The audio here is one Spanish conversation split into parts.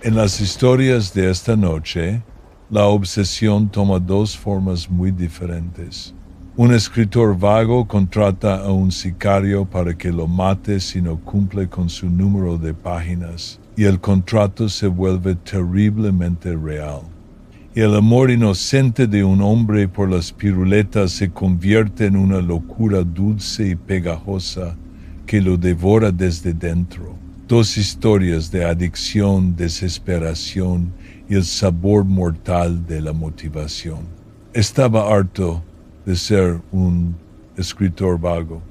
En las historias de esta noche, la obsesión toma dos formas muy diferentes. Un escritor vago contrata a un sicario para que lo mate si no cumple con su número de páginas, y el contrato se vuelve terriblemente real. Y el amor inocente de un hombre por las piruletas se convierte en una locura dulce y pegajosa que lo devora desde dentro. Dos historias de adicción, desesperación y el sabor mortal de la motivación. Estaba harto de ser un escritor vago,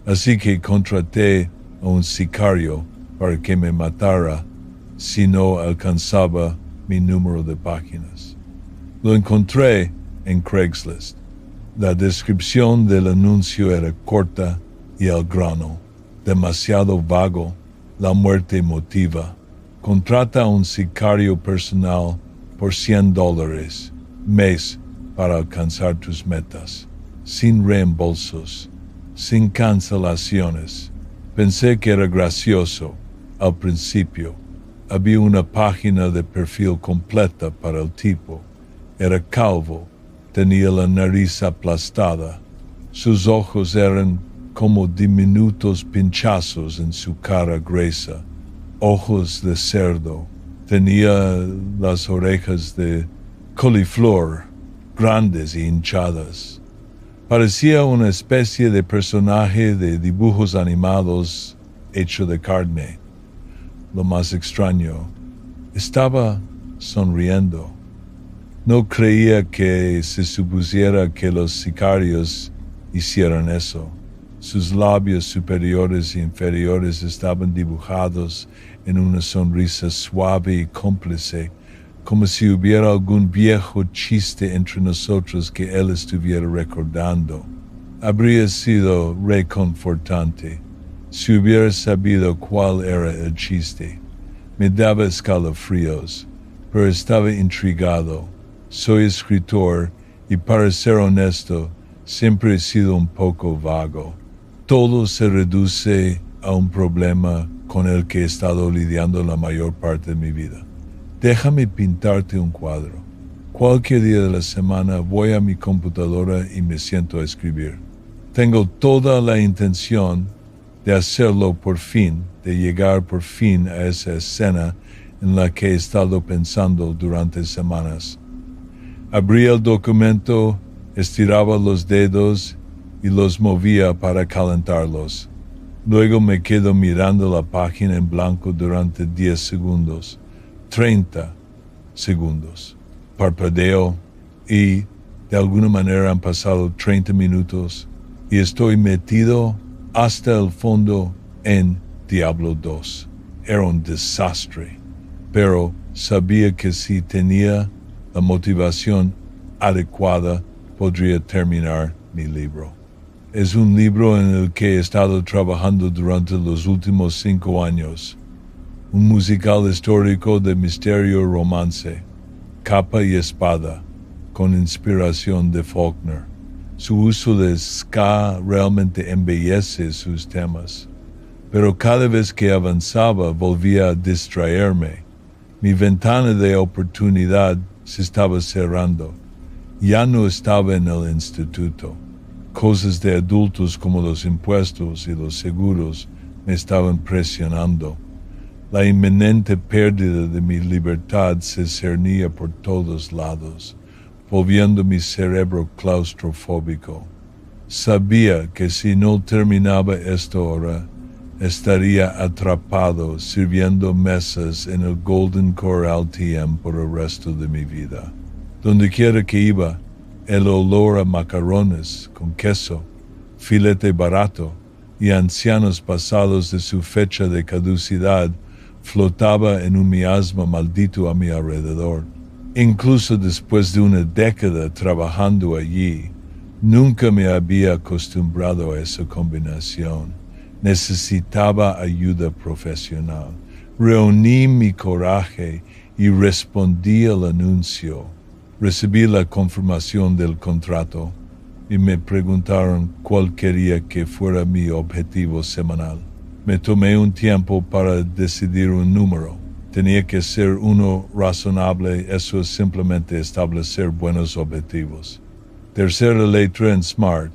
así que contraté a un sicario para que me matara si no alcanzaba mi número de páginas. Lo encontré en Craigslist. La descripción del anuncio era corta y al grano, demasiado vago. La muerte motiva. Contrata a un sicario personal por $100 mes para alcanzar tus metas, sin reembolsos, sin cancelaciones. Pensé que era gracioso al principio. Había una página de perfil completa para el tipo. Era calvo, tenía la nariz aplastada. Sus ojos eran como diminutos pinchazos en su cara gruesa, ojos de cerdo. Tenía las orejas de coliflor, grandes y hinchadas. Parecía una especie de personaje de dibujos animados hecho de carne. Lo más extraño, estaba sonriendo. No creía que se supusiera que los sicarios hicieran eso. Sus labios superiores e inferiores estaban dibujados en una sonrisa suave y cómplice, como si hubiera algún viejo chiste entre nosotros que él estuviera recordando. Habría sido reconfortante si hubiera sabido cuál era el chiste. Me daba escalofríos, pero estaba intrigado. Soy escritor y, para ser honesto, siempre he sido un poco vago. Todo se reduce a un problema con el que he estado lidiando la mayor parte de mi vida. Déjame pintarte un cuadro. Cualquier día de la semana voy a mi computadora y me siento a escribir. Tengo toda la intención de hacerlo por fin, de llegar por fin a esa escena en la que he estado pensando durante semanas. Abría el documento, estiraba los dedos y los movía para calentarlos. Luego me quedo mirando la página en blanco durante 10 segundos, 30 segundos. Parpadeo y de alguna manera han pasado 30 minutos y estoy metido hasta el fondo en Diablo 2. Era un desastre, pero sabía que si tenía la motivación adecuada podría terminar mi libro. Es un libro en el que he estado trabajando durante los últimos 5 años. Un musical histórico de misterio romance, capa y espada, con inspiración de Faulkner. Su uso de ska realmente embellece sus temas. Pero cada vez que avanzaba volvía a distraerme. Mi ventana de oportunidad se estaba cerrando. Ya no estaba en el instituto. Cosas de adultos como los impuestos y los seguros me estaban presionando. La inminente pérdida de mi libertad se cernía por todos lados, volviendo mi cerebro claustrofóbico. Sabía que si no terminaba esto ahora, estaría atrapado sirviendo mesas en el Golden Corral TM por el resto de mi vida. Donde quiera que iba, el olor a macarrones con queso, filete barato y ancianos pasados de su fecha de caducidad flotaba en un miasma maldito a mi alrededor. Incluso después de una década trabajando allí, nunca me había acostumbrado a esa combinación. Necesitaba ayuda profesional. Reuní mi coraje y respondí al anuncio. Recibí la confirmación del contrato y me preguntaron cuál quería que fuera mi objetivo semanal. Me tomé un tiempo para decidir un número. Tenía que ser uno razonable, eso es simplemente establecer buenos objetivos. Tercera letra en SMART,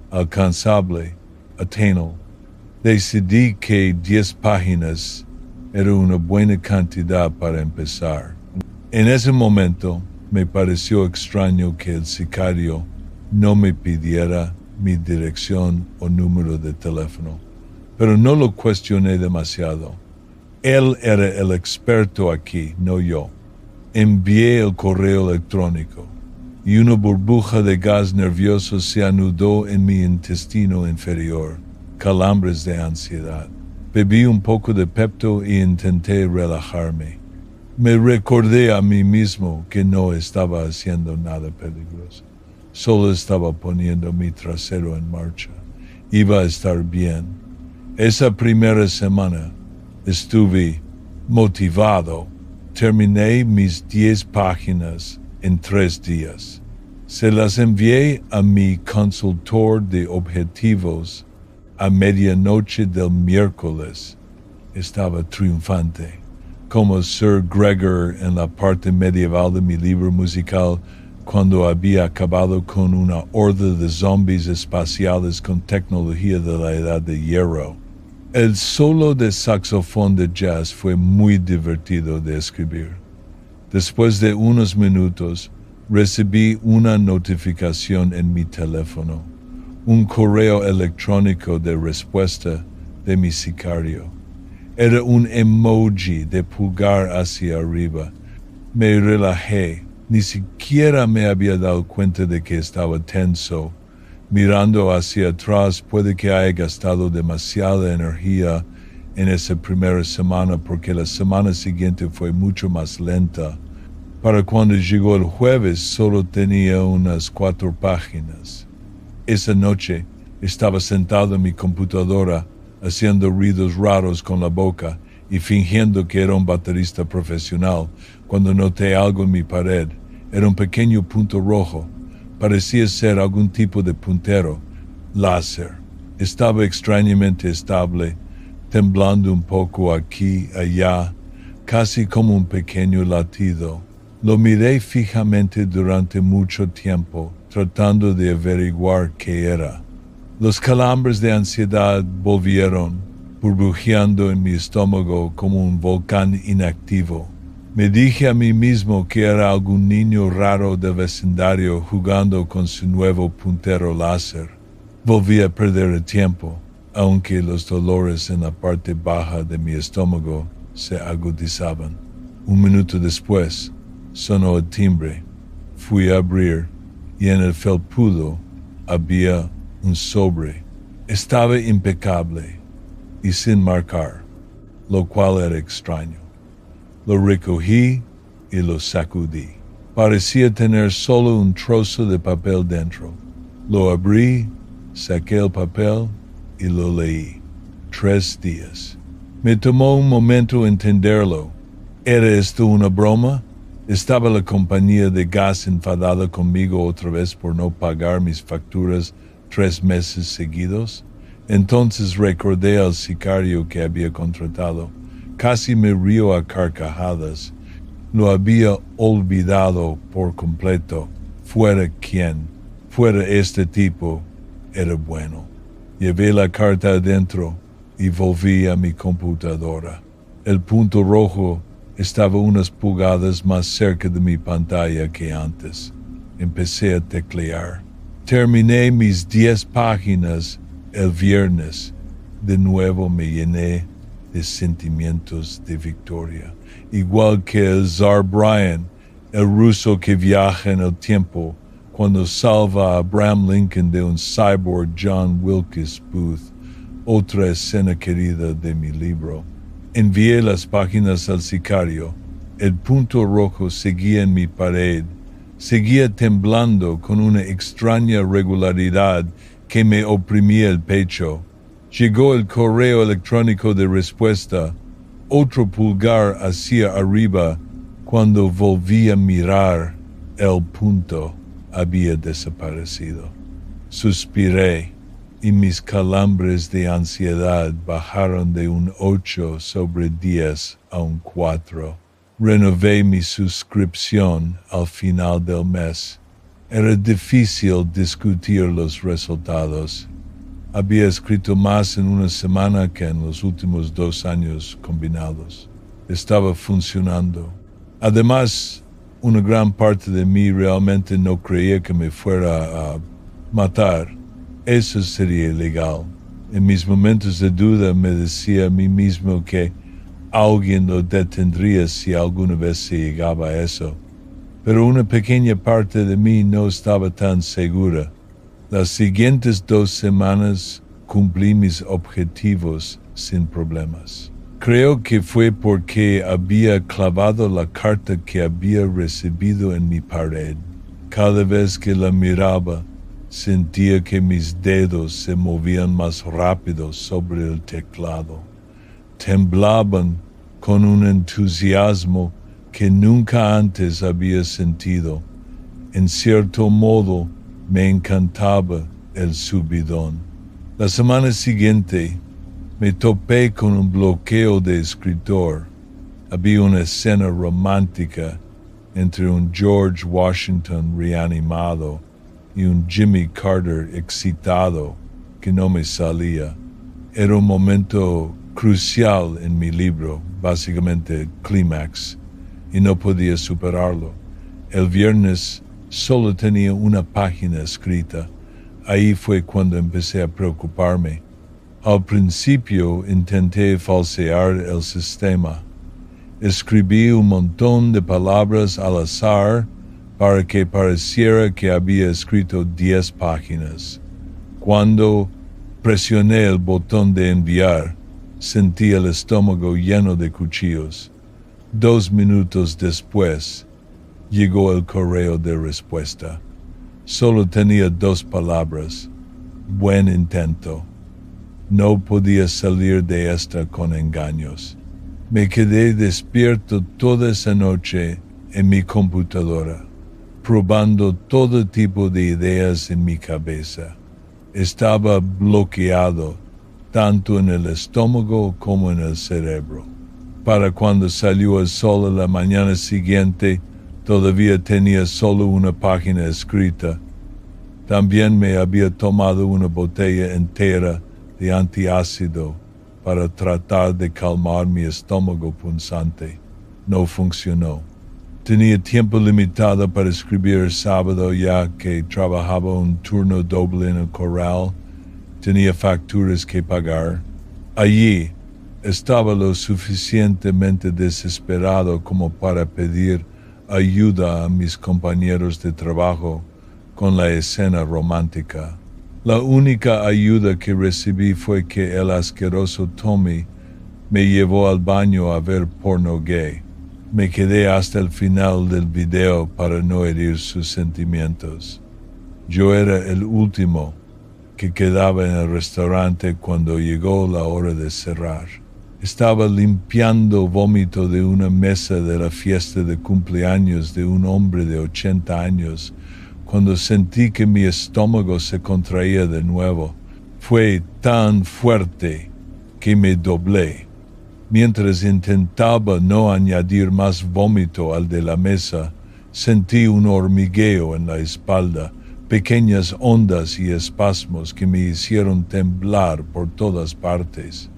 alcanzable, attainable. Decidí que 10 páginas era una buena cantidad para empezar. En ese momento me pareció extraño que el sicario no me pidiera mi dirección o número de teléfono, pero no lo cuestioné demasiado. Él era el experto aquí, no yo. Envié el correo electrónico y una burbuja de gas nervioso se anudó en mi intestino inferior, calambres de ansiedad. Bebí un poco de Pepto y intenté relajarme. Me recordé a mí mismo que no estaba haciendo nada peligroso. Solo estaba poniendo mi trasero en marcha. Iba a estar bien. Esa primera semana estuve motivado. Terminé mis 10 páginas en 3 días. Se las envié a mi consultor de objetivos a medianoche del miércoles. Estaba triunfante, como Sir Gregor en la parte medieval de mi libro musical, cuando había acabado con una horda de zombies espaciales con tecnología de la edad de hierro. El solo de saxofón de jazz fue muy divertido de escribir. Después de unos minutos, recibí una notificación en mi teléfono, un correo electrónico de respuesta de mi sicario. Era un emoji de pulgar hacia arriba. Me relajé. Ni siquiera me había dado cuenta de que estaba tenso. Mirando hacia atrás, puede que haya gastado demasiada energía en esa primera semana porque la semana siguiente fue mucho más lenta. Para cuando llegó el jueves solo tenía unas 4 páginas. Esa noche estaba sentado en mi computadora haciendo ruidos raros con la boca y fingiendo que era un baterista profesional cuando noté algo en mi pared. Era un pequeño punto rojo. Parecía ser algún tipo de puntero láser. Estaba extrañamente estable, temblando un poco aquí y allá, casi como un pequeño latido. Lo miré fijamente durante mucho tiempo, tratando de averiguar qué era. Los calambres de ansiedad volvieron, burbujeando en mi estómago como un volcán inactivo. Me dije a mí mismo que era algún niño raro del vecindario jugando con su nuevo puntero láser. Volví a perder el tiempo, aunque los dolores en la parte baja de mi estómago se agudizaban. Un minuto después, sonó el timbre. Fui a abrir y en el felpudo había un sobre. Estaba impecable y sin marcar, lo cual era extraño. Lo recogí y lo sacudí. Parecía tener solo un trozo de papel dentro. Lo abrí, saqué el papel y lo leí. 3 días. Me tomó un momento entenderlo. ¿Era esto una broma? ¿Estaba la compañía de gas enfadada conmigo otra vez por no pagar mis facturas 3 meses seguidos? Entonces recordé al sicario que había contratado. Casi me río a carcajadas. Lo había olvidado por completo. Fuera quien, fuera este tipo, era bueno. Llevé la carta adentro y volví a mi computadora. El punto rojo estaba unas pulgadas más cerca de mi pantalla que antes. Empecé a teclear. Terminé mis 10 páginas el viernes. De nuevo me llené de sentimientos de victoria. Igual que el Zar Brian, el ruso que viaja en el tiempo cuando salva a Abraham Lincoln de un cyborg John Wilkes Booth, otra escena querida de mi libro. Envié las páginas al sicario. El punto rojo seguía en mi pared. Seguía temblando con una extraña regularidad que me oprimía el pecho. Llegó el correo electrónico de respuesta, otro pulgar hacia arriba. Cuando volví a mirar, el punto había desaparecido. Suspiré y mis calambres de ansiedad bajaron de un 8 sobre 10 a un 4. Renové mi suscripción al final del mes. Era difícil discutir los resultados. Había escrito más en una semana que en los últimos 2 años combinados. Estaba funcionando. Además, una gran parte de mí realmente no creía que me fuera a matar. Eso sería ilegal. En mis momentos de duda me decía a mí mismo que alguien lo detendría si alguna vez se llegaba a eso. Pero una pequeña parte de mí no estaba tan segura. Las siguientes 2 semanas cumplí mis objetivos sin problemas. Creo que fue porque había clavado la carta que había recibido en mi pared. Cada vez que la miraba, sentía que mis dedos se movían más rápido sobre el teclado. Temblaban con un entusiasmo que nunca antes había sentido. En cierto modo, me encantaba el subidón. La semana siguiente, me topé con un bloqueo de escritor. Había una escena romántica entre un George Washington reanimado y un Jimmy Carter excitado que no me salía. Era un momento crucial en mi libro, básicamente clímax, y no podía superarlo. El viernes solo tenía una página escrita. Ahí fue cuando empecé a preocuparme. Al principio intenté falsear el sistema. Escribí un montón de palabras al azar para que pareciera que había escrito 10 páginas. Cuando presioné el botón de enviar, sentí el estómago lleno de cuchillos. 2 minutos después, llegó el correo de respuesta. Solo tenía 2 palabras. Buen intento. No podía salir de esta con engaños. Me quedé despierto toda esa noche en mi computadora, probando todo tipo de ideas en mi cabeza. Estaba bloqueado, tanto en el estómago como en el cerebro. Para cuando salió el sol a la mañana siguiente, todavía tenía solo una página escrita. También me había tomado una botella entera de antiácido para tratar de calmar mi estómago punzante. No funcionó. Tenía tiempo limitado para escribir el sábado ya que trabajaba un turno doble en el corral. Tenía facturas que pagar. Allí estaba lo suficientemente desesperado como para pedir ayuda a mis compañeros de trabajo con la escena romántica. La única ayuda que recibí fue que el asqueroso Tommy me llevó al baño a ver porno gay. Me quedé hasta el final del video para no herir sus sentimientos. Yo era el último que quedaba en el restaurante cuando llegó la hora de cerrar. Estaba limpiando vómito de una mesa de la fiesta de cumpleaños de un hombre de 80 años cuando sentí que mi estómago se contraía de nuevo. Fue tan fuerte que me doblé. Mientras intentaba no añadir más vómito al de la mesa, sentí un hormigueo en la espalda, pequeñas ondas y espasmos que me hicieron temblar por todas partes.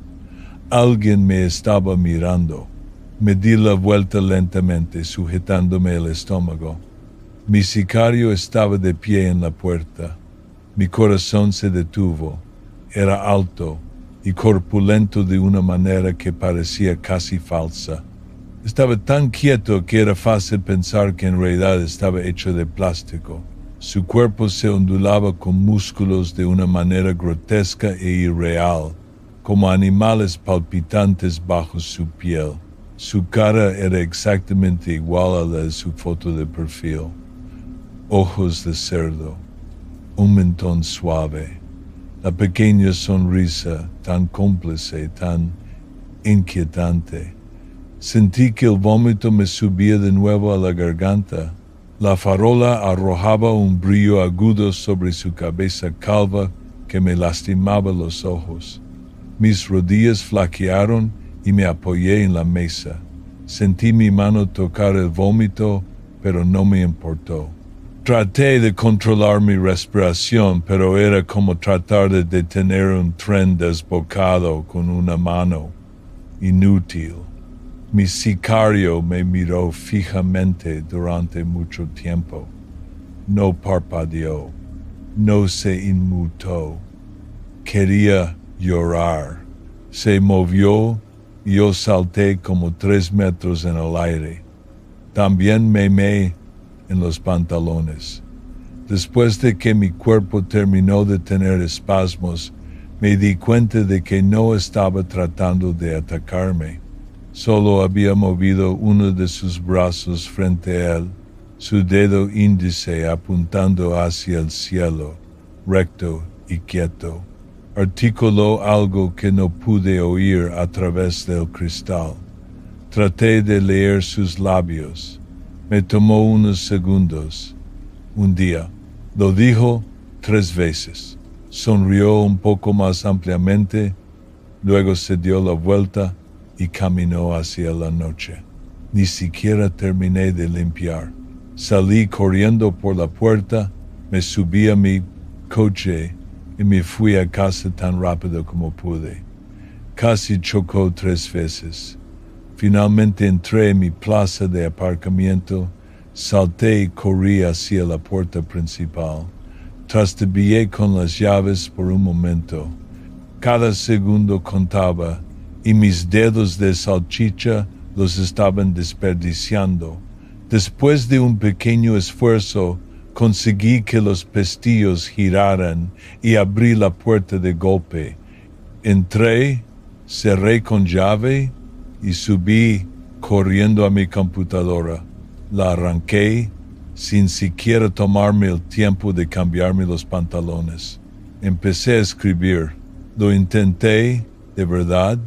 Alguien me estaba mirando. Me di la vuelta lentamente, sujetándome el estómago. Mi sicario estaba de pie en la puerta. Mi corazón se detuvo. Era alto y corpulento de una manera que parecía casi falsa. Estaba tan quieto que era fácil pensar que en realidad estaba hecho de plástico. Su cuerpo se ondulaba con músculos de una manera grotesca e irreal, como animales palpitantes bajo su piel. Su cara era exactamente igual a la de su foto de perfil. Ojos de cerdo, un mentón suave, la pequeña sonrisa tan cómplice, tan inquietante. Sentí que el vómito me subía de nuevo a la garganta. La farola arrojaba un brillo agudo sobre su cabeza calva que me lastimaba los ojos. Mis rodillas flaquearon y me apoyé en la mesa. Sentí mi mano tocar el vómito, pero no me importó. Traté de controlar mi respiración, pero era como tratar de detener un tren desbocado con una mano. Inútil. Mi sicario me miró fijamente durante mucho tiempo. No parpadeó. No se inmutó. Quería llorar. Se movió y yo salté como 3 metros en el aire. También me meé en los pantalones. Después de que mi cuerpo terminó de tener espasmos, me di cuenta de que no estaba tratando de atacarme. Solo había movido uno de sus brazos frente a él, su dedo índice apuntando hacia el cielo, recto y quieto. Articuló algo que no pude oír a través del cristal. Traté de leer sus labios. Me tomó unos segundos. Un día. Lo dijo 3 veces. Sonrió un poco más ampliamente, luego se dio la vuelta y caminó hacia la noche. Ni siquiera terminé de limpiar. Salí corriendo por la puerta, me subí a mi coche y me fui a casa tan rápido como pude. Casi chocó 3 veces. Finalmente entré en mi plaza de aparcamiento, salté y corrí hacia la puerta principal. Trastabillé con las llaves por un momento. Cada segundo contaba y mis dedos de salchicha los estaban desperdiciando. Después de un pequeño esfuerzo, conseguí que los pestillos giraran y abrí la puerta de golpe. Entré, cerré con llave y subí corriendo a mi computadora. La arranqué sin siquiera tomarme el tiempo de cambiarme los pantalones. Empecé a escribir. Lo intenté, de verdad.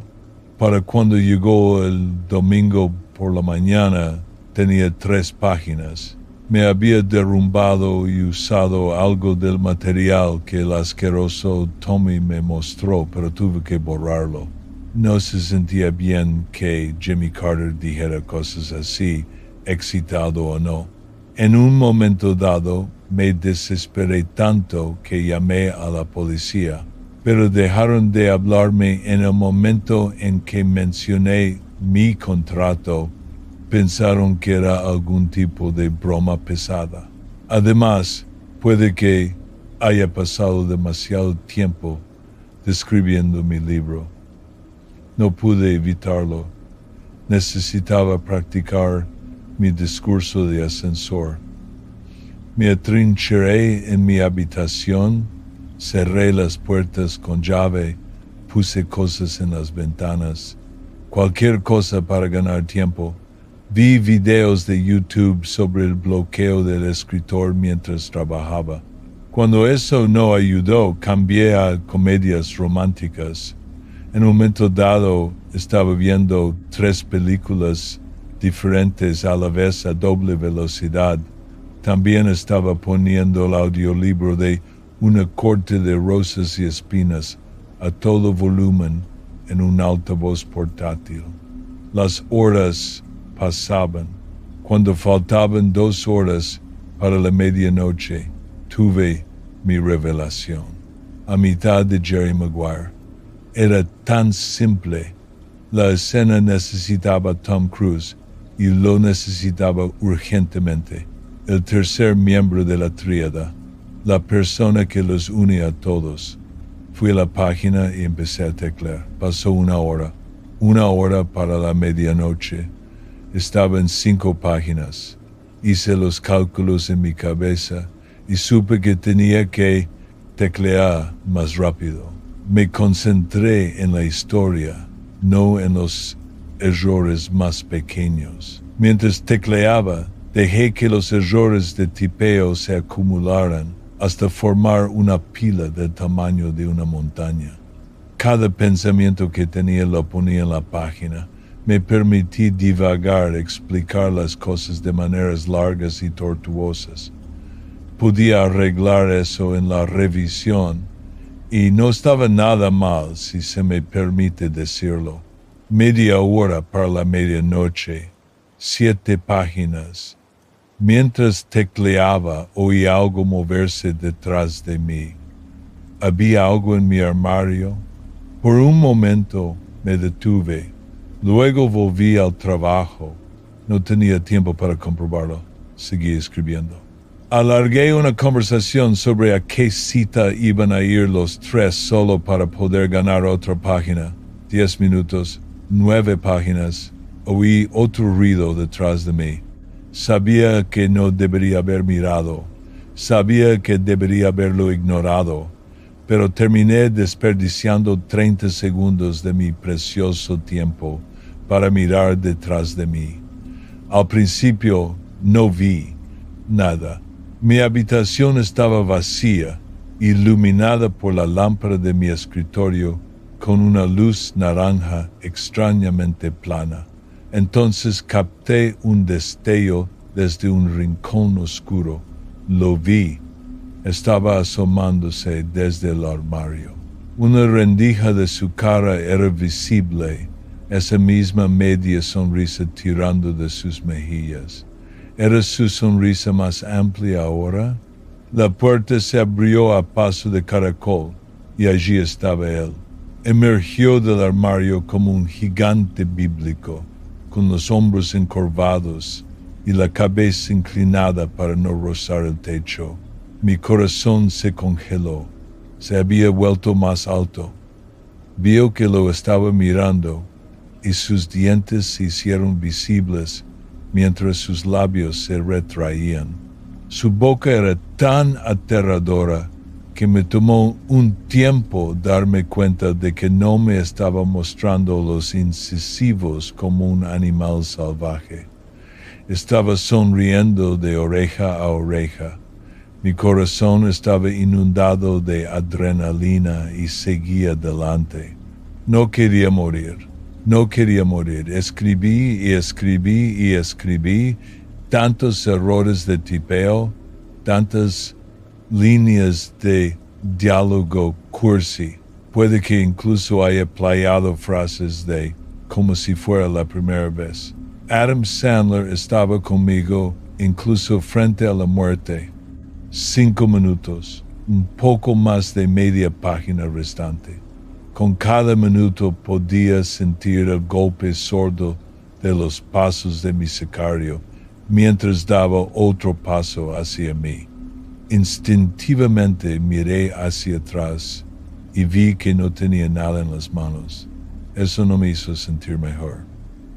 Para cuando llegó el domingo por la mañana, tenía 3 páginas. Me había derrumbado y usado algo del material que el asqueroso Tommy me mostró, pero tuve que borrarlo. No se sentía bien que Jimmy Carter dijera cosas así, excitado o no. En un momento dado, me desesperé tanto que llamé a la policía, pero dejaron de hablarme en el momento en que mencioné mi contrato. Pensaron que era algún tipo de broma pesada. Además, puede que haya pasado demasiado tiempo escribiendo mi libro. No pude evitarlo. Necesitaba practicar mi discurso de ascensor. Me atrincheré en mi habitación, cerré las puertas con llave, puse cosas en las ventanas, cualquier cosa para ganar tiempo. Vi videos de YouTube sobre el bloqueo del escritor mientras trabajaba. Cuando eso no ayudó, cambié a comedias románticas. En un momento dado, estaba viendo 3 películas diferentes a la vez a doble velocidad. También estaba poniendo el audiolibro de Una corte de rosas y espinas a todo volumen en un altavoz portátil. Las horas pasaban. Cuando faltaban 2 horas para la medianoche, tuve mi revelación. A mitad de Jerry Maguire. Era tan simple. La escena necesitaba a Tom Cruise y lo necesitaba urgentemente. El tercer miembro de la tríada, la persona que los une a todos. Fui a la página y empecé a teclear. Pasó 1 hora. 1 hora para la medianoche. Estaba en 5 páginas. Hice los cálculos en mi cabeza y supe que tenía que teclear más rápido. Me concentré en la historia, no en los errores más pequeños. Mientras tecleaba, dejé que los errores de tipeo se acumularan hasta formar una pila del tamaño de una montaña. Cada pensamiento que tenía lo ponía en la página. Me permití divagar, explicar las cosas de maneras largas y tortuosas. Podía arreglar eso en la revisión Y no estaba nada mal, si se me permite decirlo. Media hora para la medianoche, 7 páginas. Mientras tecleaba, oí algo moverse detrás de mí. ¿Había algo en mi armario? Por un momento me detuve. Luego volví al trabajo. No tenía tiempo para comprobarlo. Seguí escribiendo. Alargué una conversación sobre a qué cita iban a ir los 3 solo para poder ganar otra página. 10 minutos, 9 páginas. Oí otro ruido detrás de mí. Sabía que no debería haber mirado. Sabía que debería haberlo ignorado. Pero terminé desperdiciando 30 segundos de mi precioso tiempo para mirar detrás de mí. Al principio no vi nada. Mi habitación estaba vacía, iluminada por la lámpara de mi escritorio con una luz naranja extrañamente plana. Entonces capté un destello desde un rincón oscuro. Lo vi. Estaba asomándose desde el armario. Una rendija de su cara era visible, esa misma media sonrisa tirando de sus mejillas. ¿Era su sonrisa más amplia ahora? La puerta se abrió a paso de caracol y allí estaba él. Emergió del armario como un gigante bíblico, con los hombros encorvados y la cabeza inclinada para no rozar el techo. Mi corazón se congeló. Se había vuelto más alto. Vio que lo estaba mirando y sus dientes se hicieron visibles mientras sus labios se retraían. Su boca era tan aterradora que me tomó un tiempo darme cuenta de que no me estaba mostrando los incisivos como un animal salvaje. Estaba sonriendo de oreja a oreja. Mi corazón estaba inundado de adrenalina y seguía adelante. No quería morir. No quería morir. Escribí y escribí y escribí tantos errores de tipeo, tantas líneas de diálogo cursi. Puede que incluso haya playado frases de como si fuera la primera vez. Adam Sandler estaba conmigo incluso frente a la muerte. 5 minutos, un poco más de media página restante. Con cada minuto podía sentir el golpe sordo de los pasos de mi sicario mientras daba otro paso hacia mí. Instintivamente miré hacia atrás y vi que no tenía nada en las manos. Eso no me hizo sentir mejor.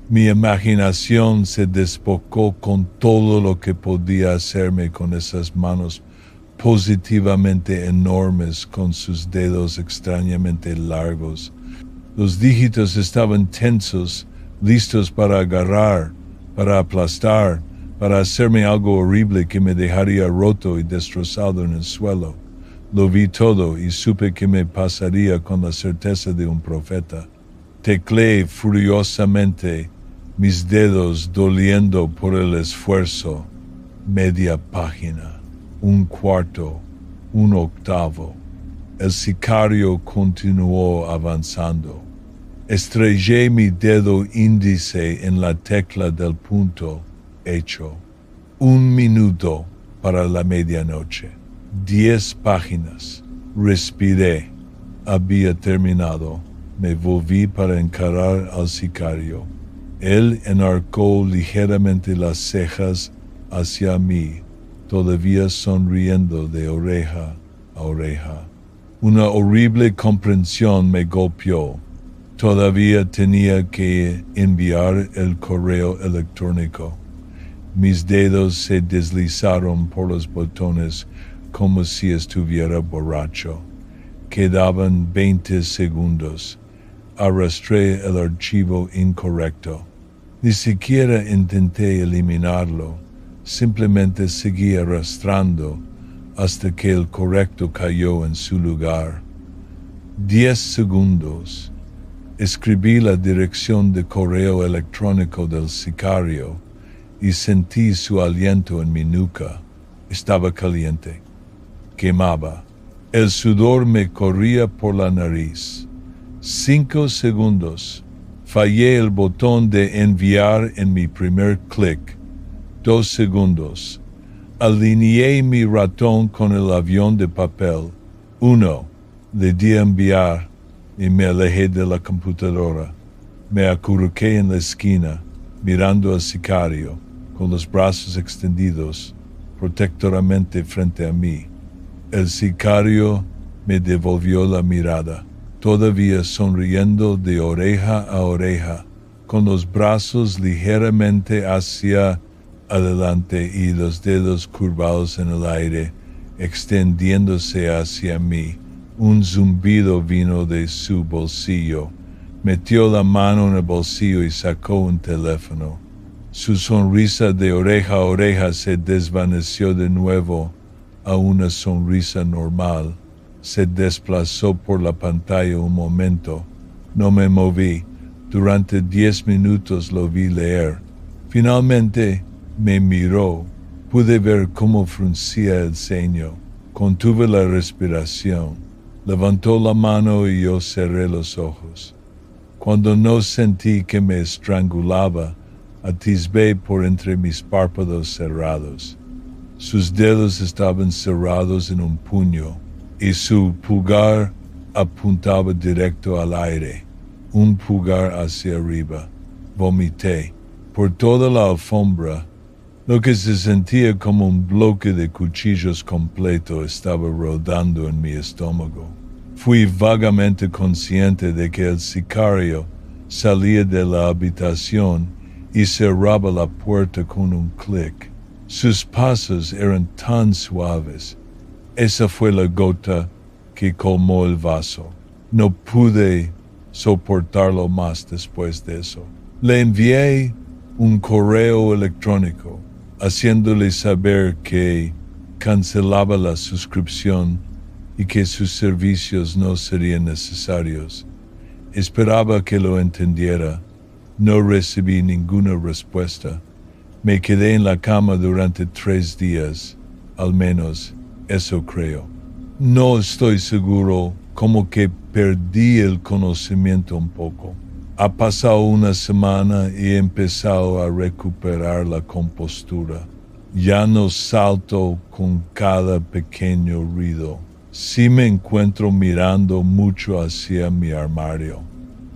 Mi imaginación se desbocó con todo lo que podía hacerme con esas manos positivamente enormes con sus dedos extrañamente largos. Los dígitos estaban tensos, listos para agarrar, para aplastar, para hacerme algo horrible que me dejaría roto y destrozado en el suelo. Lo vi todo y supe que me pasaría con la certeza de un profeta. Tecleé furiosamente, mis dedos doliendo por el esfuerzo. Media página, un cuarto, un octavo. El sicario continuó avanzando. Estrellé mi dedo índice en la tecla del punto. Hecho. 1 minuto para la medianoche. 10 páginas. Respiré. Había terminado. Me volví para encarar al sicario. Él enarcó ligeramente las cejas hacia mí, todavía sonriendo de oreja a oreja. Una horrible comprensión me golpeó. Todavía tenía que enviar el correo electrónico. Mis dedos se deslizaron por los botones como si estuviera borracho. Quedaban 20 segundos. Arrastré el archivo incorrecto. Ni siquiera intenté eliminarlo. Simplemente seguí arrastrando hasta que el correcto cayó en su lugar. 10 segundos. Escribí la dirección de correo electrónico del sicario y sentí su aliento en mi nuca. Estaba caliente. Quemaba. El sudor me corría por la nariz. 5 segundos. Fallé el botón de enviar en mi primer clic. 2 segundos. Alineé mi ratón con el avión de papel. 1. Le di a enviar y me alejé de la computadora. Me acurruqué en la esquina, mirando al sicario, con los brazos extendidos, protectoramente frente a mí. El sicario me devolvió la mirada, todavía sonriendo de oreja a oreja, con los brazos ligeramente hacia adelante y los dedos curvados en el aire, extendiéndose hacia mí. Un zumbido vino de su bolsillo. Metió la mano en el bolsillo y sacó un teléfono. Su sonrisa de oreja a oreja se desvaneció de nuevo a una sonrisa normal. Se desplazó por la pantalla un momento. No me moví. Durante 10 minutos lo vi leer. Finalmente me miró. Pude ver cómo fruncía el ceño. Contuve la respiración. Levantó la mano y yo cerré los ojos. Cuando no sentí que me estrangulaba, atisbé por entre mis párpados cerrados. Sus dedos estaban cerrados en un puño y su pulgar apuntaba directo al aire, un pulgar hacia arriba. Vomité. Por toda la alfombra, lo que se sentía como un bloque de cuchillos completo estaba rodando en mi estómago. Fui vagamente consciente de que el sicario salía de la habitación y cerraba la puerta con un clic. Sus pasos eran tan suaves. Esa fue la gota que colmó el vaso. No pude soportarlo más después de eso. Le envié un correo electrónico haciéndole saber que cancelaba la suscripción y que sus servicios no serían necesarios. Esperaba que lo entendiera. No recibí ninguna respuesta. Me quedé en la cama durante 3 días, al menos eso creo. No estoy seguro, como que perdí el conocimiento un poco. Ha pasado una semana y he empezado a recuperar la compostura. Ya no salto con cada pequeño ruido. Sí me encuentro mirando mucho hacia mi armario.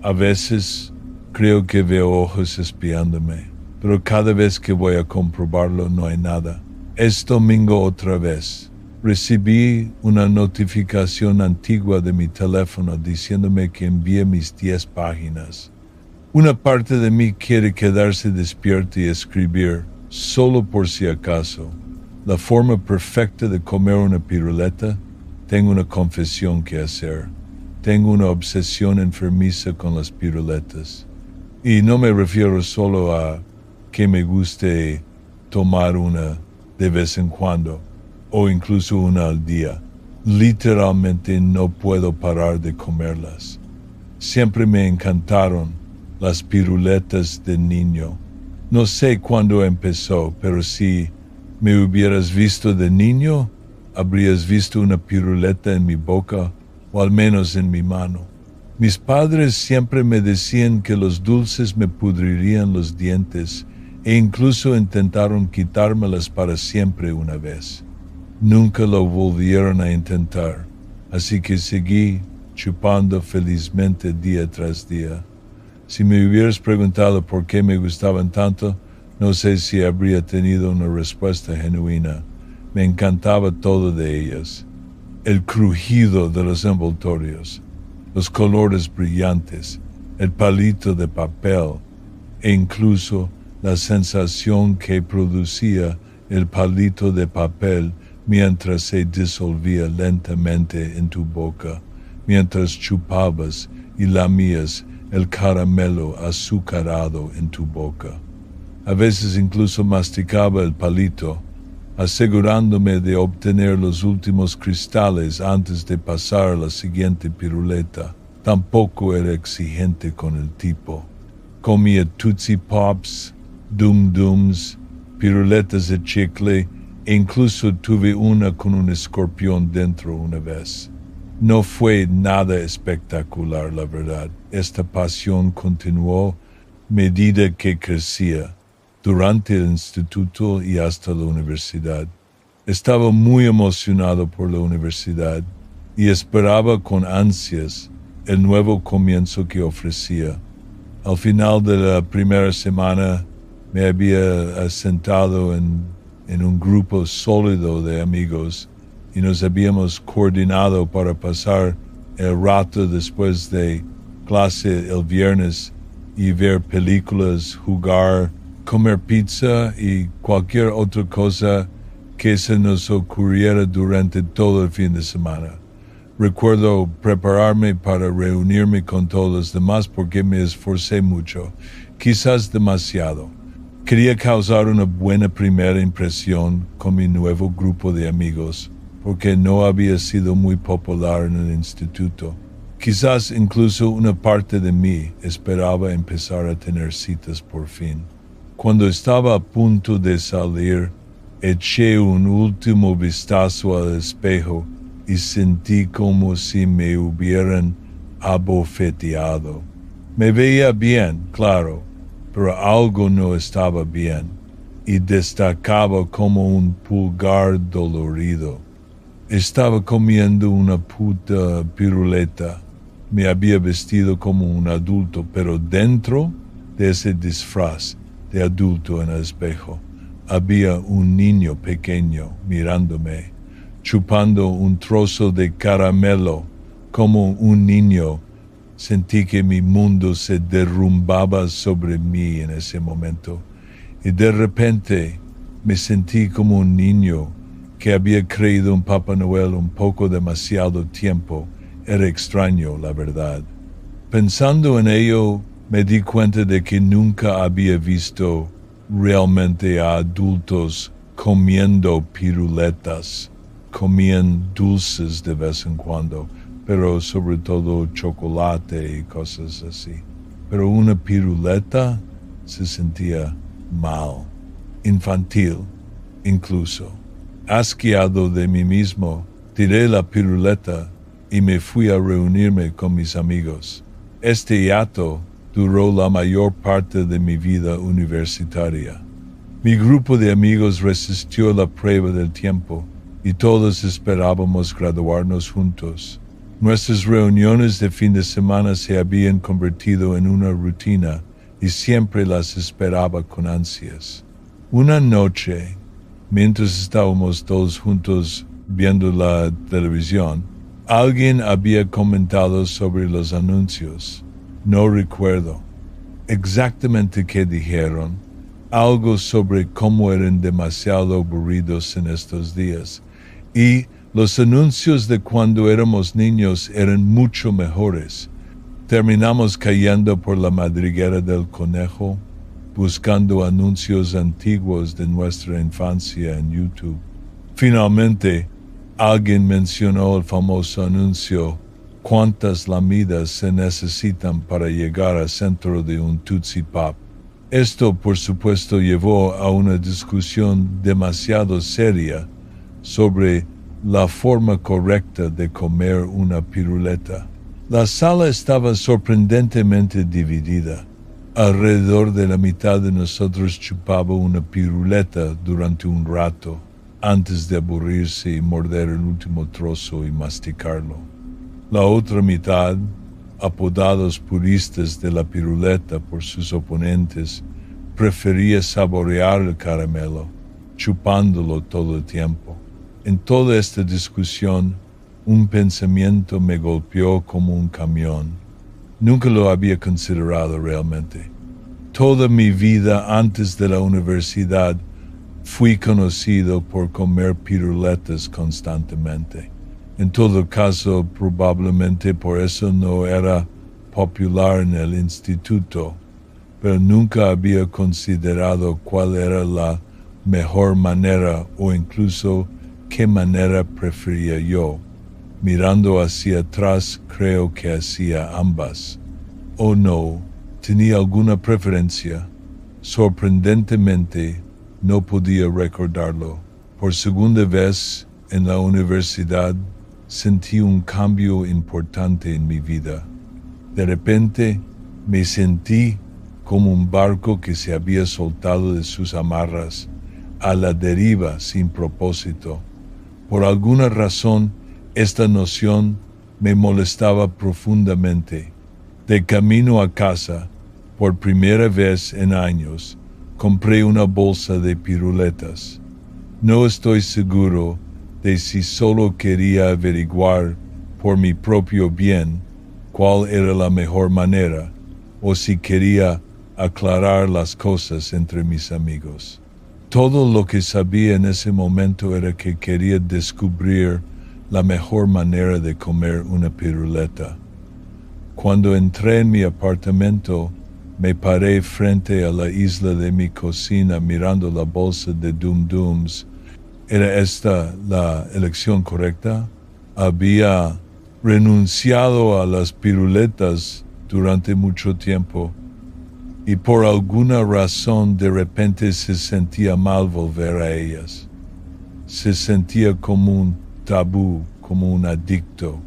A veces creo que veo ojos espiándome, pero cada vez que voy a comprobarlo no hay nada. Es domingo otra vez. Recibí una notificación antigua de mi teléfono diciéndome que envié mis 10 páginas. Una parte de mí quiere quedarse despierto y escribir, solo por si acaso, la forma perfecta de comer una piruleta. Tengo una confesión que hacer. Tengo una obsesión enfermiza con las piruletas. Y no me refiero solo a que me guste tomar una de vez en cuando, o incluso una al día. Literalmente no puedo parar de comerlas. Siempre me encantaron las piruletas de niño. No sé cuándo empezó, pero si me hubieras visto de niño, habrías visto una piruleta en mi boca, o al menos en mi mano. Mis padres siempre me decían que los dulces me pudrirían los dientes, e incluso intentaron quitármelas para siempre una vez. Nunca lo volvieron a intentar, así que seguí chupando felizmente día tras día. Si me hubieras preguntado por qué me gustaban tanto, no sé si habría tenido una respuesta genuina. Me encantaba todo de ellas. El crujido de los envoltorios, los colores brillantes, el palito de papel e incluso la sensación que producía el palito de papel mientras se disolvía lentamente en tu boca, mientras chupabas y lamías el caramelo azucarado en tu boca. A veces incluso masticaba el palito, asegurándome de obtener los últimos cristales antes de pasar a la siguiente piruleta. Tampoco era exigente con el tipo. Comía Tootsie Pops, Dum Dums, piruletas de chicle e incluso tuve una con un escorpión dentro una vez. No fue nada espectacular, la verdad. Esta pasión continuó medida que crecía, durante el instituto y hasta la universidad. Estaba muy emocionado por la universidad y esperaba con ansias el nuevo comienzo que ofrecía. Al final de la primera semana me había sentado en un grupo sólido de amigos y nos habíamos coordinado para pasar el rato después de clase el viernes y ver películas, jugar, comer pizza y cualquier otra cosa que se nos ocurriera durante todo el fin de semana. Recuerdo prepararme para reunirme con todos los demás porque me esforcé mucho, quizás demasiado. Quería causar una buena primera impresión con mi nuevo grupo de amigos, porque no había sido muy popular en el instituto. Quizás incluso una parte de mí esperaba empezar a tener citas por fin. Cuando estaba a punto de salir, eché un último vistazo al espejo y sentí como si me hubieran abofeteado. Me veía bien, claro, pero algo no estaba bien y destacaba como un pulgar dolorido. Estaba comiendo una puta piruleta. Me había vestido como un adulto, pero dentro de ese disfraz de adulto en el espejo había un niño pequeño mirándome, chupando un trozo de caramelo como un niño. Sentí que mi mundo se derrumbaba sobre mí en ese momento y de repente me sentí como un niño que había creído en Papá Noel un poco demasiado tiempo. Era extraño, la verdad. Pensando en ello, me di cuenta de que nunca había visto realmente a adultos comiendo piruletas. Comían dulces de vez en cuando, pero sobre todo chocolate y cosas así. Pero una piruleta se sentía mal, infantil incluso. Asqueado de mí mismo, tiré la piruleta y me fui a reunirme con mis amigos. Este hiato duró la mayor parte de mi vida universitaria. Mi grupo de amigos resistió la prueba del tiempo y todos esperábamos graduarnos juntos. Nuestras reuniones de fin de semana se habían convertido en una rutina y siempre las esperaba con ansias. Una noche, mientras estábamos todos juntos viendo la televisión, alguien había comentado sobre los anuncios. No recuerdo exactamente qué dijeron, algo sobre cómo eran demasiado aburridos en estos días y los anuncios de cuando éramos niños eran mucho mejores. Terminamos cayendo por la madriguera del conejo, buscando anuncios antiguos de nuestra infancia en YouTube. Finalmente, alguien mencionó el famoso anuncio ¿cuántas lamidas se necesitan para llegar al centro de un Tootsie Pop? Esto, por supuesto, llevó a una discusión demasiado seria sobre la forma correcta de comer una piruleta. La sala estaba sorprendentemente dividida. Alrededor de la mitad de nosotros chupaba una piruleta durante un rato, antes de aburrirse y morder el último trozo y masticarlo. La otra mitad, apodados puristas de la piruleta por sus oponentes, prefería saborear el caramelo, chupándolo todo el tiempo. En toda esta discusión, un pensamiento me golpeó como un camión. Nunca lo había considerado realmente. Toda mi vida antes de la universidad fui conocido por comer piruletas constantemente. En todo caso, probablemente por eso no era popular en el instituto, pero nunca había considerado cuál era la mejor manera o incluso qué manera prefería yo. Mirando hacia atrás, creo que hacía ambas. O no, tenía alguna preferencia. Sorprendentemente, no podía recordarlo. Por segunda vez en la universidad sentí un cambio importante en mi vida. De repente me sentí como un barco que se había soltado de sus amarras, a la deriva sin propósito. Por alguna razón, esta noción me molestaba profundamente. De camino a casa, por primera vez en años, compré una bolsa de piruletas. No estoy seguro de si solo quería averiguar por mi propio bien cuál era la mejor manera, o si quería aclarar las cosas entre mis amigos. Todo lo que sabía en ese momento era que quería descubrir la mejor manera de comer una piruleta. Cuando entré en mi apartamento, me paré frente a la isla de mi cocina mirando la bolsa de Dum Dums. ¿Era esta la elección correcta? Había renunciado a las piruletas durante mucho tiempo y por alguna razón de repente se sentía mal volver a ellas. Se sentía como un tabú, como un adicto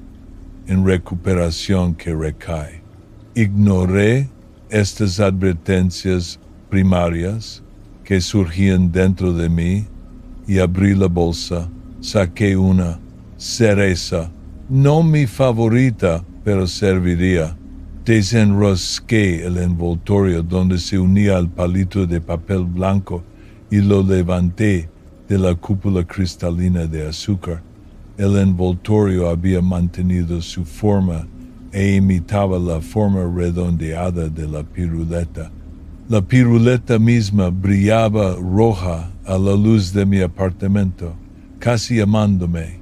en recuperación que recae. Ignoré estas advertencias primarias que surgían dentro de mí y abrí la bolsa, saqué una cereza, no mi favorita, pero serviría. Desenrosqué el envoltorio donde se unía al palito de papel blanco y lo levanté de la cúpula cristalina de azúcar. El envoltorio había mantenido su forma e imitaba la forma redondeada de la piruleta. La piruleta misma brillaba roja a la luz de mi apartamento, casi llamándome.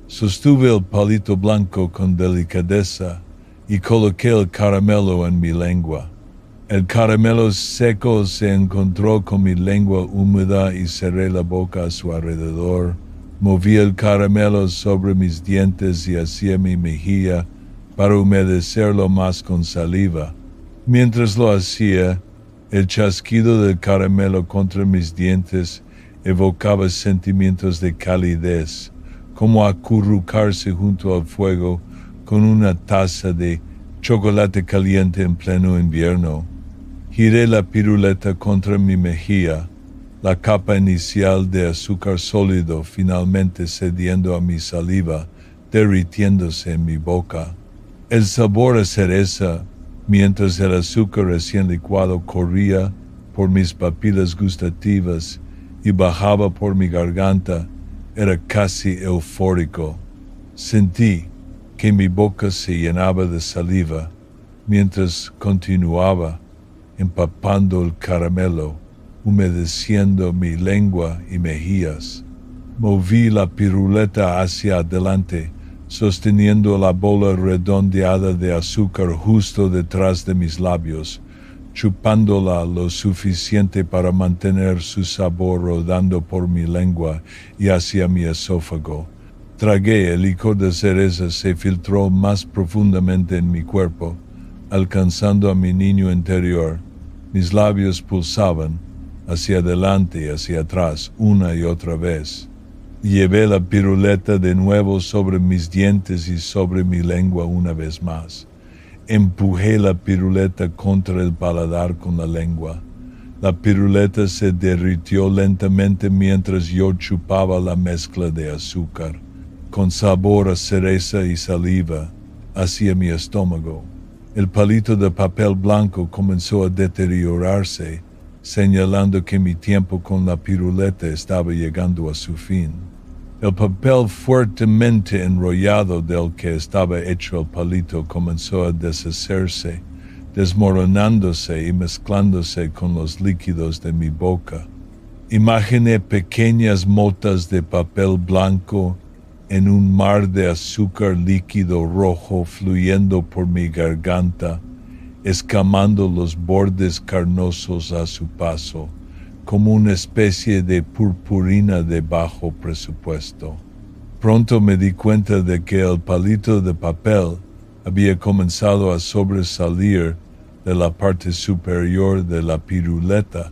Sostuve el palito blanco con delicadeza y coloqué el caramelo en mi lengua. El caramelo seco se encontró con mi lengua húmeda y cerré la boca a su alrededor. Moví el caramelo sobre mis dientes y hacia mi mejilla para humedecerlo más con saliva. Mientras lo hacía, el chasquido del caramelo contra mis dientes evocaba sentimientos de calidez, como acurrucarse junto al fuego con una taza de chocolate caliente en pleno invierno. Giré la piruleta contra mi mejilla, la capa inicial de azúcar sólido finalmente cediendo a mi saliva, derritiéndose en mi boca. El sabor a cereza, mientras el azúcar recién licuado corría por mis papilas gustativas y bajaba por mi garganta, era casi eufórico. Sentí que mi boca se llenaba de saliva mientras continuaba empapando el caramelo, humedeciendo mi lengua y mejillas. Moví la piruleta hacia adelante, sosteniendo la bola redondeada de azúcar justo detrás de mis labios, chupándola lo suficiente para mantener su sabor rodando por mi lengua y hacia mi esófago. Tragué, el licor de cereza se filtró más profundamente en mi cuerpo, alcanzando a mi niño interior. Mis labios pulsaban hacia adelante y hacia atrás una y otra vez. Llevé la piruleta de nuevo sobre mis dientes y sobre mi lengua una vez más. Empujé la piruleta contra el paladar con la lengua. La piruleta se derritió lentamente mientras yo chupaba la mezcla de azúcar, con sabor a cereza y saliva, hacia mi estómago. El palito de papel blanco comenzó a deteriorarse, señalando que mi tiempo con la piruleta estaba llegando a su fin. El papel fuertemente enrollado del que estaba hecho el palito comenzó a deshacerse, desmoronándose y mezclándose con los líquidos de mi boca. Imaginé pequeñas motas de papel blanco en un mar de azúcar líquido rojo fluyendo por mi garganta, escamando los bordes carnosos a su paso, como una especie de purpurina de bajo presupuesto. Pronto me di cuenta de que el palito de papel había comenzado a sobresalir de la parte superior de la piruleta.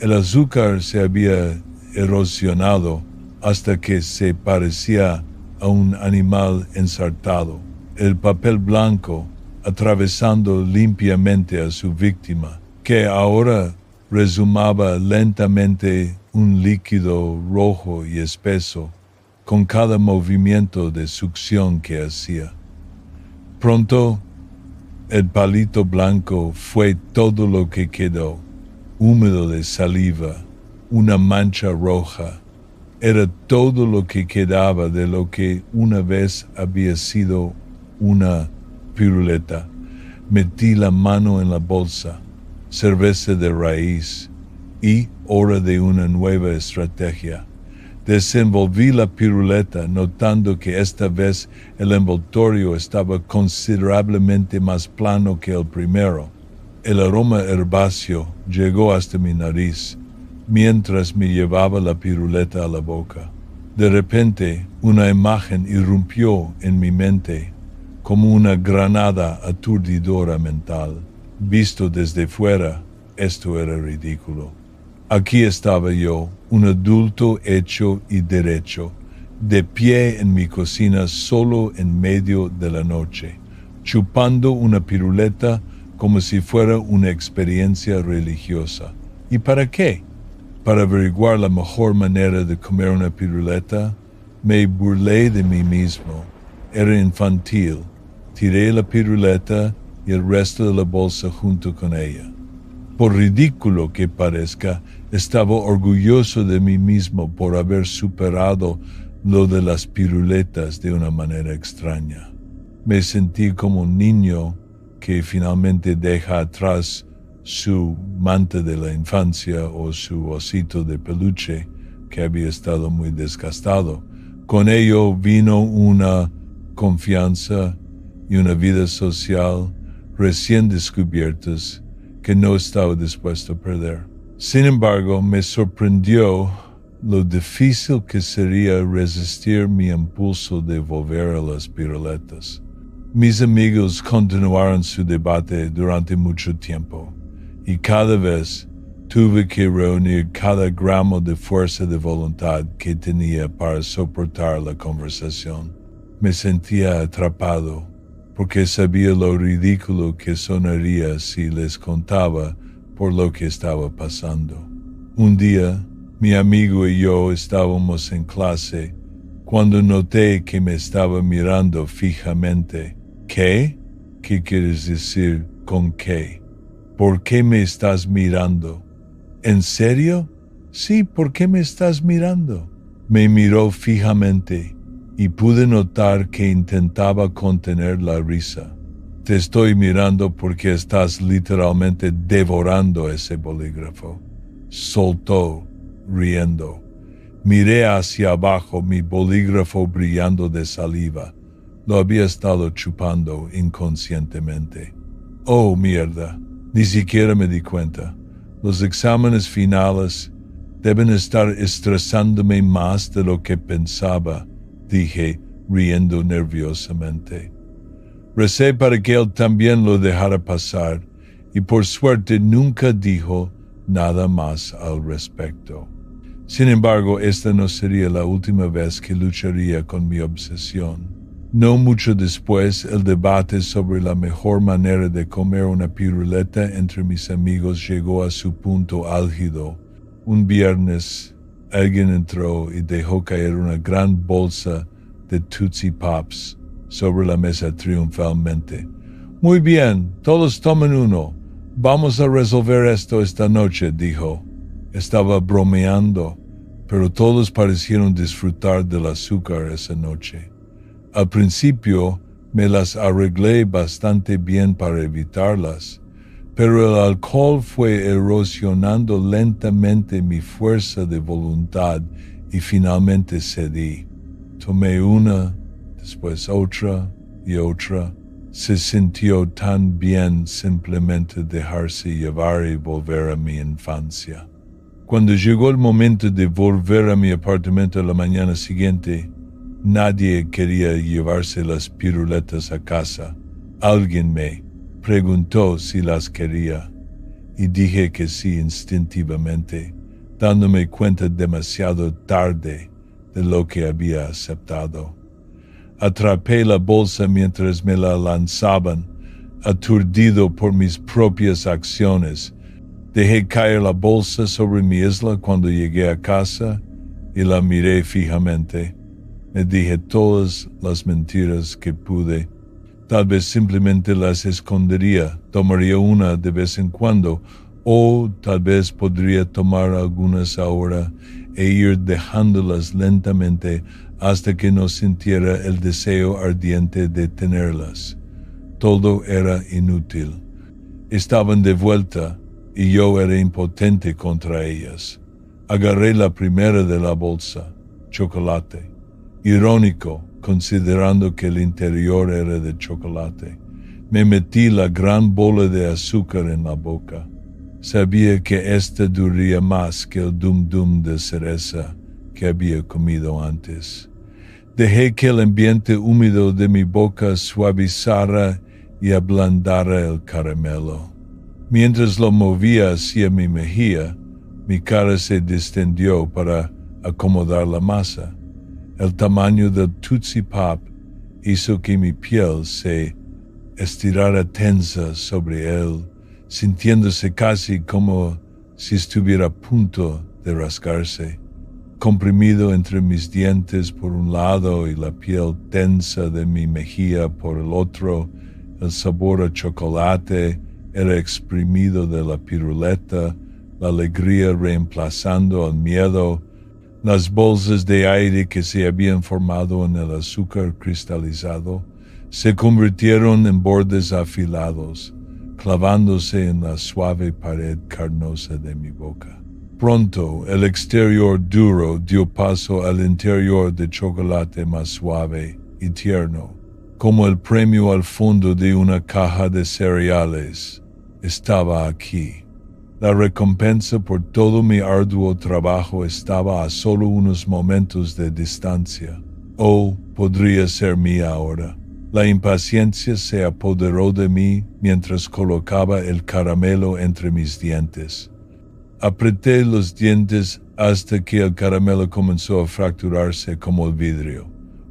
El azúcar se había erosionado hasta que se parecía a un animal ensartado. El papel blanco atravesando limpiamente a su víctima, que ahora resumaba lentamente un líquido rojo y espeso con cada movimiento de succión que hacía. Pronto, el palito blanco fue todo lo que quedó, húmedo de saliva, una mancha roja. Era todo lo que quedaba de lo que una vez había sido una piruleta. Metí la mano en la bolsa, cerveza de raíz y hora de una nueva estrategia. Desenvolví la piruleta notando que esta vez el envoltorio estaba considerablemente más plano que el primero. El aroma herbáceo llegó hasta mi nariz mientras me llevaba la piruleta a la boca. De repente, una imagen irrumpió en mi mente como una granada aturdidora mental. Visto desde fuera, esto era ridículo. Aquí estaba yo, un adulto hecho y derecho, de pie en mi cocina solo en medio de la noche, chupando una piruleta como si fuera una experiencia religiosa. ¿Y para qué? Para averiguar la mejor manera de comer una piruleta, me burlé de mí mismo. Era infantil. Tiré la piruleta y el resto de la bolsa junto con ella. Por ridículo que parezca, estaba orgulloso de mí mismo por haber superado lo de las piruletas de una manera extraña. Me sentí como un niño que finalmente deja atrás su manta de la infancia o su osito de peluche que había estado muy desgastado. Con ello vino una confianza y una vida social recién descubiertas que no estaba dispuesto a perder. Sin embargo, me sorprendió lo difícil que sería resistir mi impulso de volver a las piruletas. Mis amigos continuaron su debate durante mucho tiempo, y cada vez tuve que reunir cada gramo de fuerza de voluntad que tenía para soportar la conversación. Me sentía atrapado, porque sabía lo ridículo que sonaría si les contaba por lo que estaba pasando. Un día, mi amigo y yo estábamos en clase cuando noté que me estaba mirando fijamente. ¿Qué? ¿Qué quieres decir con qué? ¿Por qué me estás mirando? ¿En serio? Sí, ¿por qué me estás mirando? Me miró fijamente y pude notar que intentaba contener la risa. Te estoy mirando porque estás literalmente devorando ese bolígrafo. Soltó, riendo. Miré hacia abajo, mi bolígrafo brillando de saliva. Lo había estado chupando inconscientemente. Oh, mierda. Ni siquiera me di cuenta. Los exámenes finales deben estar estresándome más de lo que pensaba, dije, riendo nerviosamente. Recé para que él también lo dejara pasar, y por suerte nunca dijo nada más al respecto. Sin embargo, esta no sería la última vez que lucharía con mi obsesión. No mucho después, el debate sobre la mejor manera de comer una piruleta entre mis amigos llegó a su punto álgido. Un viernes, alguien entró y dejó caer una gran bolsa de Tootsie Pops sobre la mesa triunfalmente. Muy bien, todos tomen uno. Vamos a resolver esto esta noche, dijo. Estaba bromeando, pero todos parecieron disfrutar del azúcar esa noche. Al principio me las arreglé bastante bien para evitarlas, pero el alcohol fue erosionando lentamente mi fuerza de voluntad y finalmente cedí. Tomé una, después otra y otra. Se sintió tan bien simplemente dejarse llevar y volver a mi infancia. Cuando llegó el momento de volver a mi apartamento la mañana siguiente, nadie quería llevarse las piruletas a casa. Alguien me preguntó si las quería y dije que sí instintivamente, dándome cuenta demasiado tarde de lo que había aceptado. Atrapé la bolsa mientras me la lanzaban, aturdido por mis propias acciones. Dejé caer la bolsa sobre mi isla cuando llegué a casa y la miré fijamente. Me dije todas las mentiras que pude. Tal vez simplemente las escondería, tomaría una de vez en cuando, o tal vez podría tomar algunas ahora e ir dejándolas lentamente hasta que no sintiera el deseo ardiente de tenerlas. Todo era inútil. Estaban de vuelta y yo era impotente contra ellas. Agarré la primera de la bolsa, chocolate. Irónico, considerando que el interior era de chocolate. Me metí la gran bola de azúcar en la boca. Sabía que esta duraría más que el dum-dum de cereza que había comido antes. Dejé que el ambiente húmedo de mi boca suavizara y ablandara el caramelo. Mientras lo movía hacia mi mejilla, mi cara se distendió para acomodar la masa. El tamaño del Tootsie Pop hizo que mi piel se estirara tensa sobre él, sintiéndose casi como si estuviera a punto de rasgarse. Comprimido entre mis dientes por un lado y la piel tensa de mi mejilla por el otro, el sabor a chocolate era exprimido de la piruleta, la alegría reemplazando al miedo. Las bolsas de aire que se habían formado en el azúcar cristalizado se convirtieron en bordes afilados, clavándose en la suave pared carnosa de mi boca. Pronto, el exterior duro dio paso al interior de chocolate más suave y tierno, como el premio al fondo de una caja de cereales. Estaba aquí. La recompensa por todo mi arduo trabajo estaba a solo unos momentos de distancia. O podría ser mía ahora. La impaciencia se apoderó de mí mientras colocaba el caramelo entre mis dientes. Apreté los dientes hasta que el caramelo comenzó a fracturarse como el vidrio.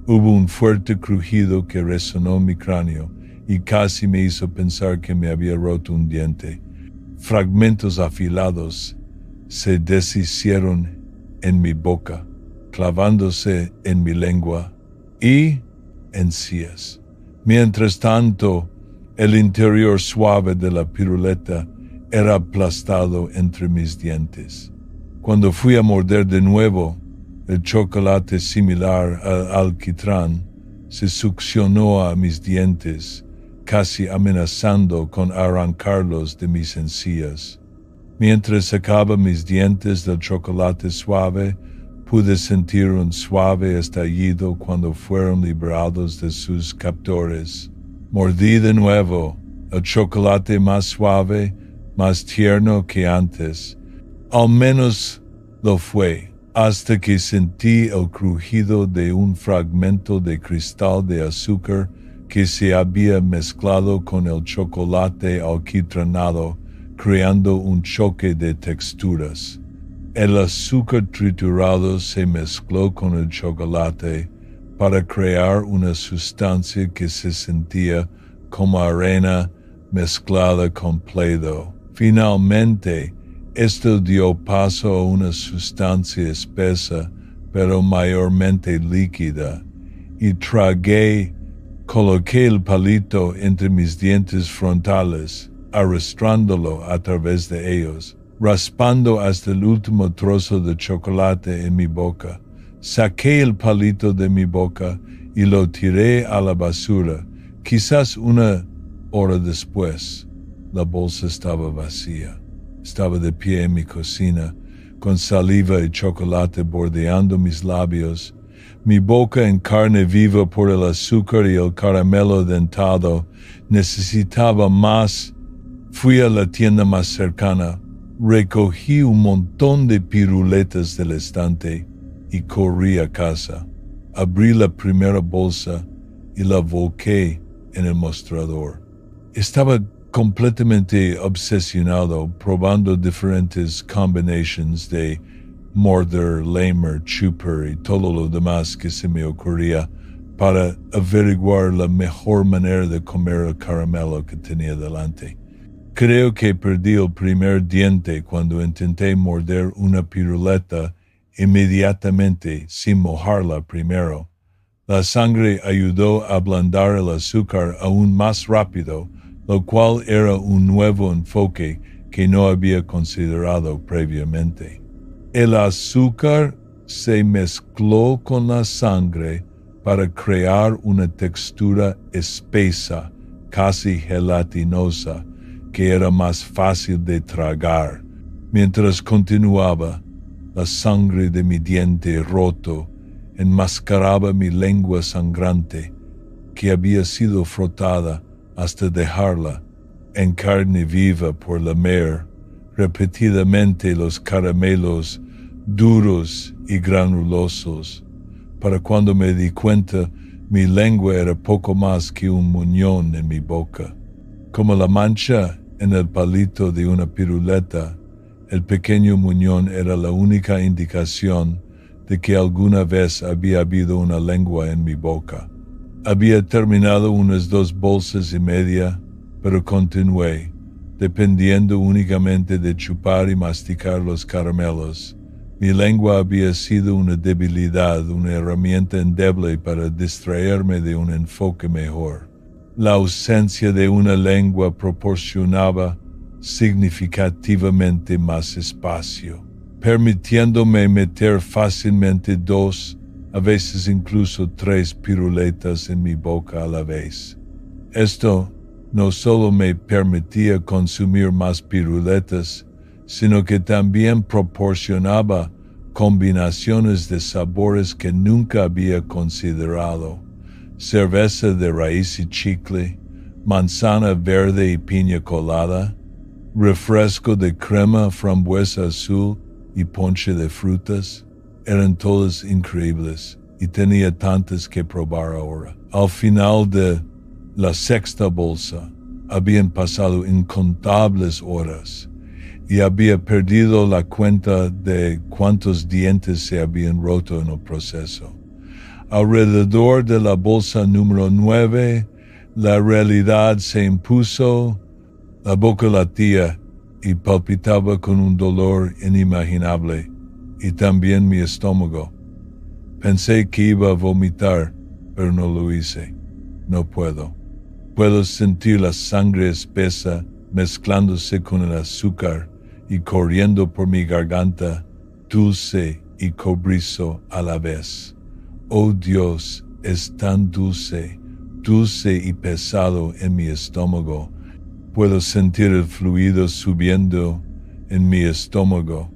Hubo un fuerte crujido que resonó mi cráneo y casi me hizo pensar que me había roto un diente. Fragmentos afilados se deshicieron en mi boca, clavándose en mi lengua y encías. Mientras tanto, el interior suave de la piruleta era aplastado entre mis dientes. Cuando fui a morder de nuevo, el chocolate similar al alquitrán se succionó a mis dientes, casi amenazando con arrancarlos de mis encías. Mientras sacaba mis dientes del chocolate suave, pude sentir un suave estallido cuando fueron liberados de sus captores. Mordí de nuevo, el chocolate más suave, más tierno que antes. Al menos lo fue, hasta que sentí el crujido de un fragmento de cristal de azúcar que se había mezclado con el chocolate alquitranado, creando un choque de texturas. El azúcar triturado se mezcló con el chocolate para crear una sustancia que se sentía como arena mezclada con Play-Doh. Finalmente, esto dio paso a una sustancia espesa, pero mayormente líquida, y coloqué el palito entre mis dientes frontales, arrastrándolo a través de ellos, raspando hasta el último trozo de chocolate en mi boca. Saqué el palito de mi boca y lo tiré a la basura. Quizás una hora después, la bolsa estaba vacía. Estaba de pie en mi cocina, con saliva y chocolate bordeando mis labios, mi boca en carne viva por el azúcar y el caramelo dentado. Necesitaba más. Fui a la tienda más cercana, recogí un montón de piruletas del estante y corrí a casa. Abrí la primera bolsa y la volqué en el mostrador. Estaba completamente obsesionado probando diferentes combinations de morder, lamer, chupar y todo lo demás que se me ocurría para averiguar la mejor manera de comer el caramelo que tenía delante. Creo que perdí el primer diente cuando intenté morder una piruleta inmediatamente sin mojarla primero. La sangre ayudó a ablandar el azúcar aún más rápido, lo cual era un nuevo enfoque que no había considerado previamente. El azúcar se mezcló con la sangre para crear una textura espesa, casi gelatinosa, que era más fácil de tragar. Mientras continuaba, la sangre de mi diente roto enmascaraba mi lengua sangrante, que había sido frotada hasta dejarla en carne viva por lamer repetidamente los caramelos duros y granulosos. Para cuando me di cuenta, mi lengua era poco más que un muñón en mi boca. Como la mancha en el palito de una piruleta, el pequeño muñón era la única indicación de que alguna vez había habido una lengua en mi boca. Había terminado unas 2 bolsas y media, pero continué, dependiendo únicamente de chupar y masticar los caramelos. Mi lengua había sido una debilidad, una herramienta endeble para distraerme de un enfoque mejor. La ausencia de una lengua proporcionaba significativamente más espacio, permitiéndome meter fácilmente 2, a veces incluso 3 piruletas en mi boca a la vez. Esto no solo me permitía consumir más piruletas, sino que también proporcionaba combinaciones de sabores que nunca había considerado: cerveza de raíz y chicle, manzana verde y piña colada, refresco de crema, frambuesa azul y ponche de frutas. Eran todas increíbles y tenía tantas que probar ahora. Al final de la 6ª bolsa habían pasado incontables horas y había perdido la cuenta de cuántos dientes se habían roto en el proceso. Alrededor de la bolsa número 9, la realidad se impuso. La boca latía y palpitaba con un dolor inimaginable, y también mi estómago. Pensé que iba a vomitar, pero no lo hice. No puedo. Puedo sentir la sangre espesa mezclándose con el azúcar y corriendo por mi garganta, dulce y cobrizo a la vez. Oh Dios, es tan dulce, dulce y pesado en mi estómago. Puedo sentir el fluido subiendo en mi estómago.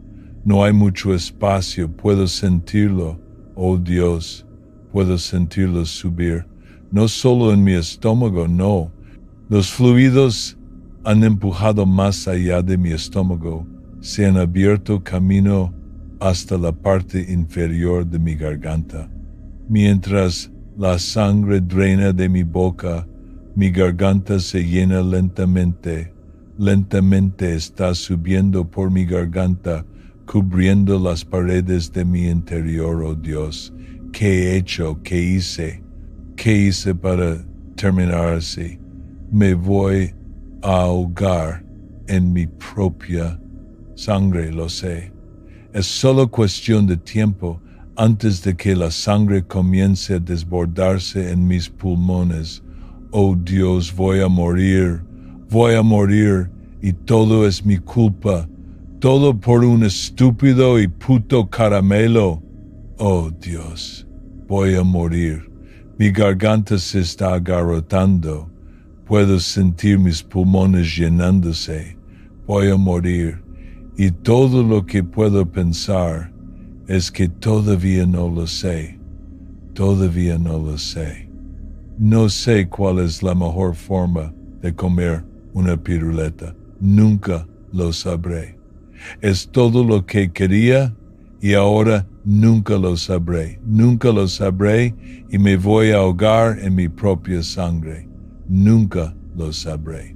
No hay mucho espacio, puedo sentirlo. Oh Dios, puedo sentirlo subir. No solo en mi estómago, no. Los fluidos han empujado más allá de mi estómago, se han abierto camino hasta la parte inferior de mi garganta. Mientras la sangre drena de mi boca, mi garganta se llena lentamente. Lentamente está subiendo por mi garganta, cubriendo las paredes de mi interior. Oh Dios, ¿qué he hecho? ¿Qué hice? ¿Qué hice para terminar así? Me voy a ahogar en mi propia sangre, lo sé. Es solo cuestión de tiempo antes de que la sangre comience a desbordarse en mis pulmones. Oh Dios, voy a morir, y todo es mi culpa, todo por un estúpido y puto caramelo. Oh Dios, voy a morir. Mi garganta se está agarrotando. Puedo sentir mis pulmones llenándose. Voy a morir. Y todo lo que puedo pensar es que todavía no lo sé. Todavía no lo sé. No sé cuál es la mejor forma de comer una piruleta. Nunca lo sabré. Es todo lo que quería y ahora nunca lo sabré. Nunca lo sabré y me voy a ahogar en mi propia sangre. Nunca lo sabré.